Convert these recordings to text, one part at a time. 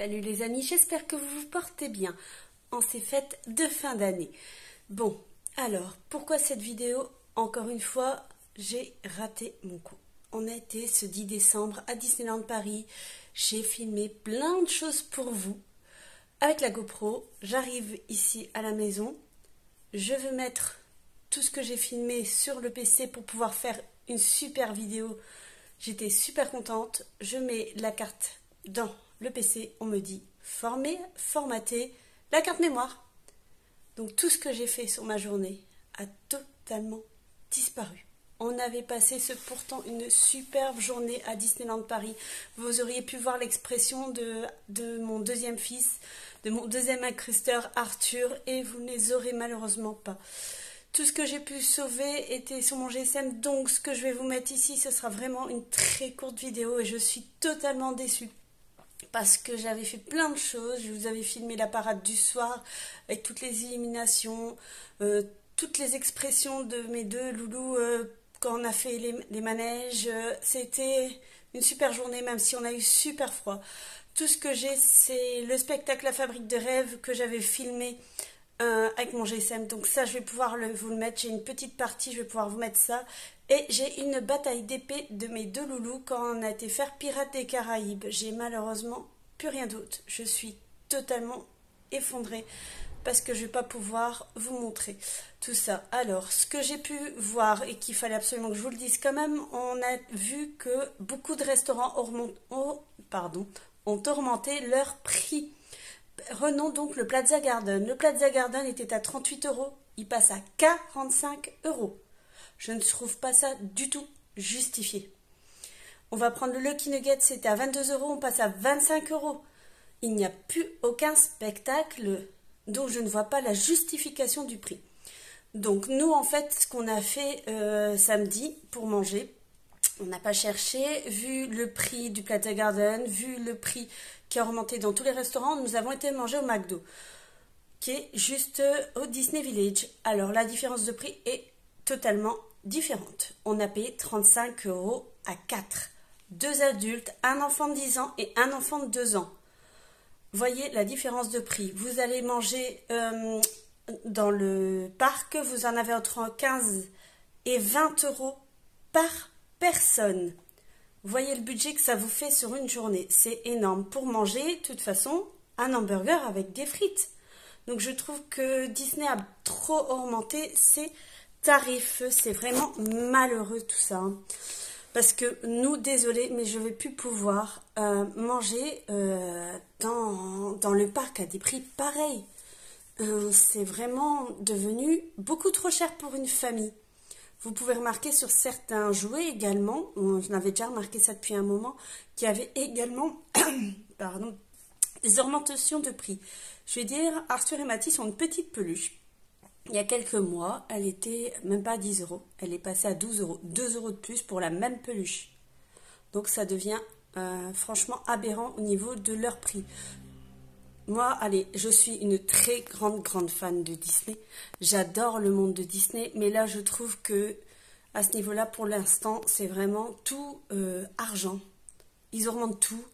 Salut les amis, j'espère que vous vous portez bien en ces fêtes de fin d'année. Bon, alors, pourquoi cette vidéo? Encore une fois, j'ai raté mon coup. On a été ce 10 décembre à Disneyland Paris. J'ai filmé plein de choses pour vous. Avec la GoPro, j'arrive ici à la maison. Je veux mettre tout ce que j'ai filmé sur le PC pour pouvoir faire une super vidéo. J'étais super contente. Je mets la carte dans le PC. On me dit formater la carte mémoire. Donc tout ce que j'ai fait sur ma journée a totalement disparu. On avait passé pourtant une superbe journée à Disneyland Paris. Vous auriez pu voir l'expression de mon deuxième fils, de mon deuxième incrusteur Arthur, et vous ne les aurez malheureusement pas. Tout ce que j'ai pu sauver était sur mon GSM, donc ce que je vais vous mettre ici, ce sera vraiment une très courte vidéo et je suis totalement déçue. Parce que j'avais fait plein de choses, je vous avais filmé la parade du soir avec toutes les illuminations, toutes les expressions de mes deux loulous quand on a fait les manèges. C'était une super journée même si on a eu super froid. Tout ce que j'ai, c'est le spectacle La Fabrique de Rêves que j'avais filmé avec mon GSM. Donc ça, je vais pouvoir vous le mettre. J'ai une petite partie, je vais pouvoir vous mettre ça. Et j'ai une bataille d'épée de mes deux loulous quand on a été faire Pirates des Caraïbes. J'ai malheureusement plus rien d'autre. Je suis totalement effondrée parce que je ne vais pas pouvoir vous montrer tout ça. Alors, ce que j'ai pu voir et qu'il fallait absolument que je vous le dise quand même, on a vu que beaucoup de restaurants ont augmenté leur prix. Prenons donc le Plaza Garden. Le Plaza Garden était à 38 €. Il passe à 45 €. Je ne trouve pas ça du tout justifié. On va prendre le Lucky Nugget, c'était à 22 €, on passe à 25 €. Il n'y a plus aucun spectacle, donc je ne vois pas la justification du prix. Donc nous, en fait, ce qu'on a fait samedi pour manger, on n'a pas cherché, vu le prix du Plaza Garden, vu le prix qui a remonté dans tous les restaurants, nous avons été manger au McDo, qui est juste au Disney Village. Alors la différence de prix est totalement différente. On a payé 35 € à 4. 2 adultes, un enfant de 10 ans et un enfant de 2 ans. Voyez la différence de prix. Vous allez manger dans le parc, vous en avez entre 15 et 20 € par personne. Voyez le budget que ça vous fait sur une journée. C'est énorme. Pour manger, de toute façon, un hamburger avec des frites. Donc je trouve que Disney a trop augmenté ses tarifs. C'est vraiment malheureux tout ça. Parce que nous, désolé, mais je ne vais plus pouvoir manger dans le parc à des prix pareils. C'est vraiment devenu beaucoup trop cher pour une famille. Vous pouvez remarquer sur certains jouets également, je n'avais déjà remarqué ça depuis un moment, qu'il y avait également des augmentations de prix. Je vais dire, Arthur et Mathis ont une petite peluche. Il y a quelques mois, elle était même pas à 10 €. Elle est passée à 12 €. 2 € de plus pour la même peluche. Donc ça devient franchement aberrant au niveau de leur prix. Moi, allez, je suis une très grande fan de Disney. J'adore le monde de Disney, mais là, je trouve que à ce niveau-là, pour l'instant, c'est vraiment tout argent. Ils augmentent tout.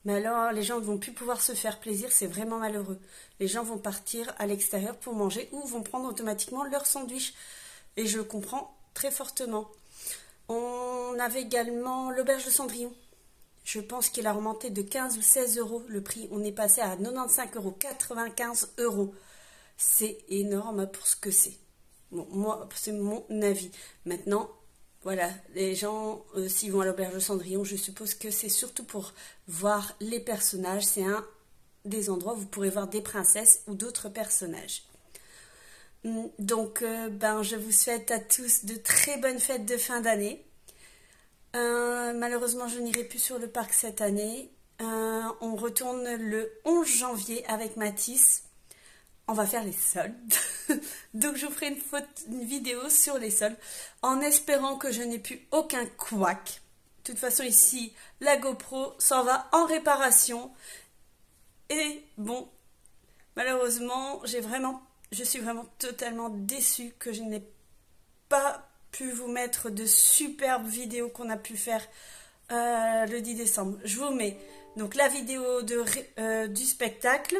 Mais alors, les gens ne vont plus pouvoir se faire plaisir, c'est vraiment malheureux. Les gens vont partir à l'extérieur pour manger ou vont prendre automatiquement leur sandwich. Et je le comprends très fortement. On avait également l'auberge de Cendrillon. Je pense qu'il a remonté de 15 ou 16 € le prix. On est passé à 95 €, 95 €. C'est énorme pour ce que c'est. Bon, moi, c'est mon avis. Maintenant, voilà, les gens, s'ils vont à l'auberge de Cendrillon, je suppose que c'est surtout pour voir les personnages. C'est un des endroits où vous pourrez voir des princesses ou d'autres personnages. Donc, je vous souhaite à tous de très bonnes fêtes de fin d'année. Malheureusement, je n'irai plus sur le parc cette année. On retourne le 11 janvier avec Mathis. On va faire les soldes. Donc, je vous ferai une vidéo sur les soldes en espérant que je n'ai plus aucun couac. De toute façon, ici, la GoPro s'en va en réparation. Et bon, malheureusement, je suis vraiment totalement déçue que je n'ai pas pu vous mettre de superbes vidéos qu'on a pu faire le 10 décembre. Je vous mets donc la vidéo du spectacle.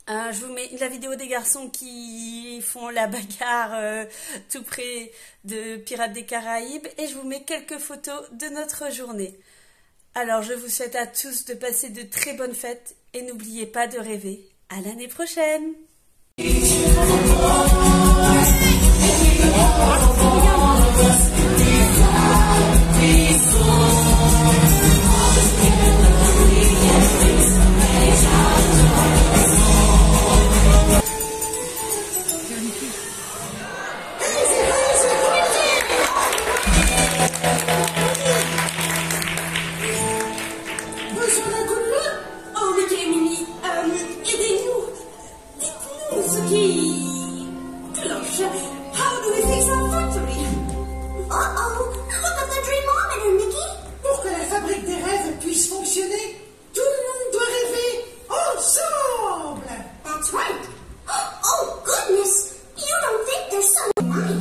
Je vous mets la vidéo des garçons qui font la bagarre tout près de Pirates des Caraïbes. Et je vous mets quelques photos de notre journée. Alors je vous souhaite à tous de passer de très bonnes fêtes. Et n'oubliez pas de rêver. À l'année prochaine!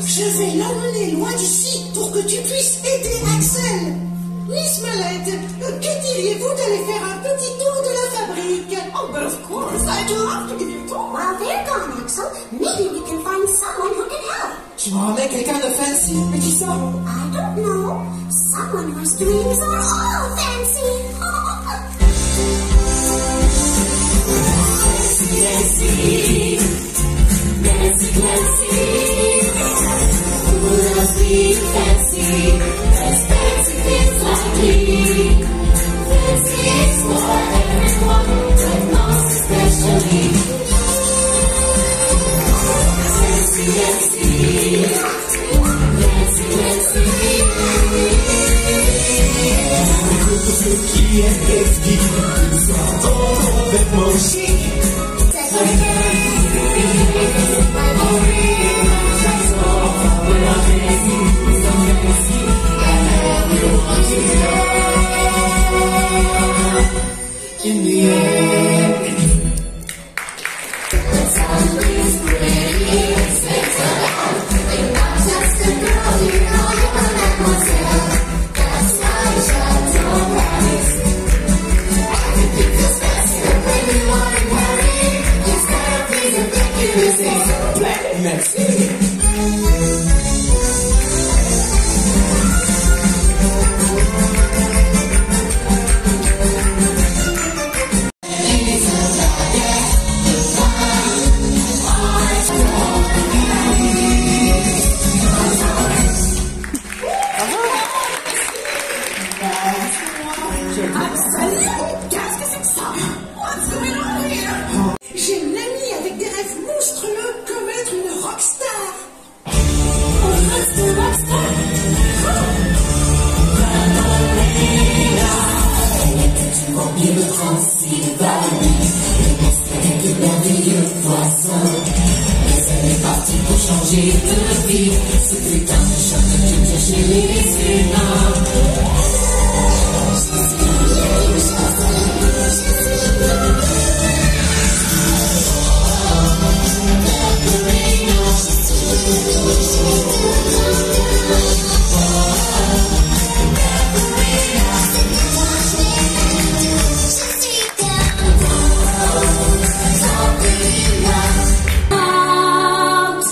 Je vais l'emmener loin d'ici pour que tu puisses aider Axel. Miss Malette, que diriez-vous d'aller faire un petit tour de la fabrique? Oh, but of course, I'd love to give you a tour. While they're gone, Axel, maybe we can find someone who can help. Tu m'en remets quelqu'un de fancy, mais qui ça? I don't know. Someone whose dreams are all fancy. Nancy, Nancy, Nancy, who loves being fancy, as fancy things like me. Fancy is for everyone, but most especially. Nancy, Nancy, Nancy, Nancy. Qui est qui sort complètement chic. In the end, it's always pretty. It's around. You're not just a girl, you know you're a mademoiselle. That's why Chateau Paris. Everything feels faster when you want to hurry. Instead of please and thank you, you say so black next. J'ai une amie avec des rêves monstrueux comme être une rockstar. Pour changer de vie, ce putain de chemin qui tient chez les humains. Out.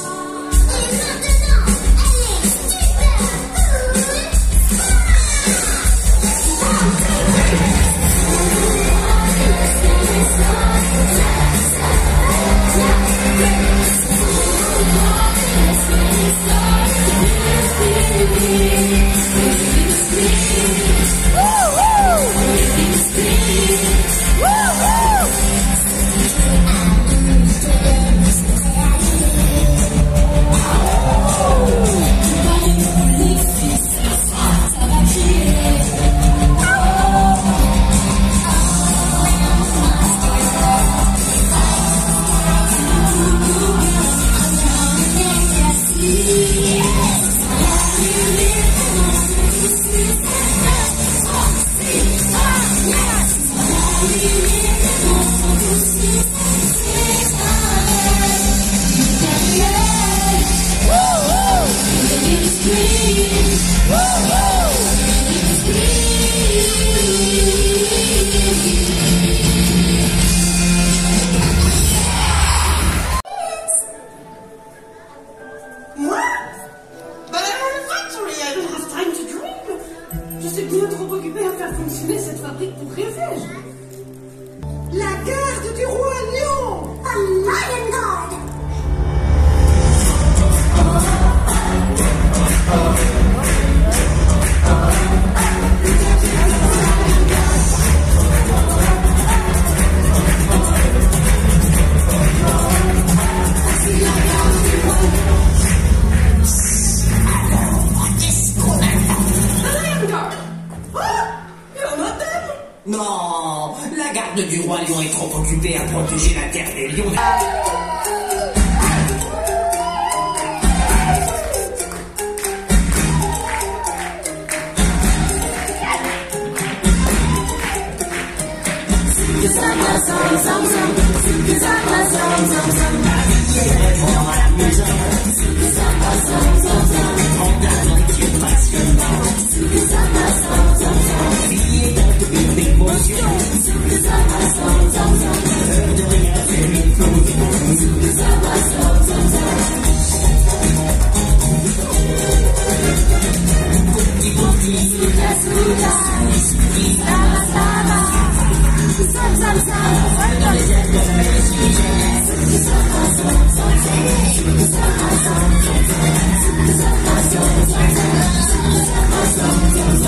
suis bien trop occupée à faire fonctionner cette fabrique pour rien faire. La garde du roi lion! A lion guard. Non, la garde du roi lion est trop occupée à protéger la terre des lions. Some